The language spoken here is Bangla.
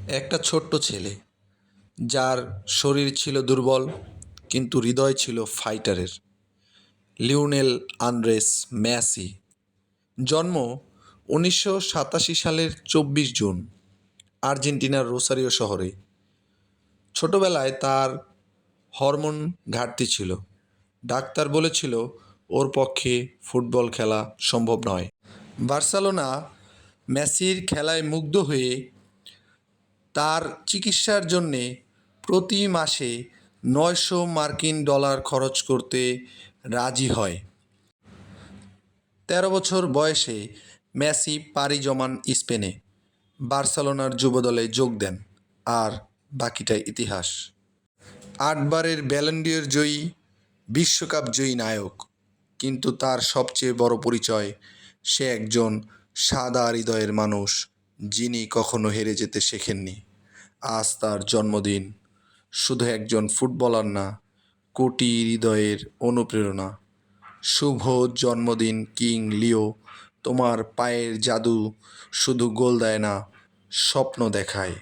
একটা ছোট্ট ছেলে যার শরীর ছিল দুর্বল কিন্তু হৃদয় ছিল ফাইটারের। Lionel Andres Messi. জন্ম 1987 সালের 24 জুন আর্জেন্টিনার রোসারিও শহরে। ছোটবেলায় তার হরমোন ঘাটতি ছিল। ডাক্তার বলেছিল ওর পক্ষে ফুটবল খেলা সম্ভব নয়। বার্সেলোনা মেসির খেলায় মুগ্ধ হয়ে তার চিকিৎসার জন্যে প্রতি মাসে $900 খরচ করতে রাজি হয়। 13 বছর বয়সে মেসি পাড়ি জমান স্পেনে, বার্সেলোনার যুবদলে যোগ দেন, আর বাকিটাই ইতিহাস। 8বারের ব্যালন ডি'র জয়ী, বিশ্বকাপ জয়ী নায়ক। কিন্তু তার সবচেয়ে বড় পরিচয়, সে একজন সাদা হৃদয়ের মানুষ যিনি কখনো হেরে যেতে শেখেননি। আজ তার জন্মদিন। শুধু একজন ফুটবলার না, কোটি হৃদয়ের অনুপ্রেরণা। শুভ জন্মদিন কিং লিও। তোমার পায়ের জাদু শুধু গোল দেয় না, স্বপ্ন দেখায়।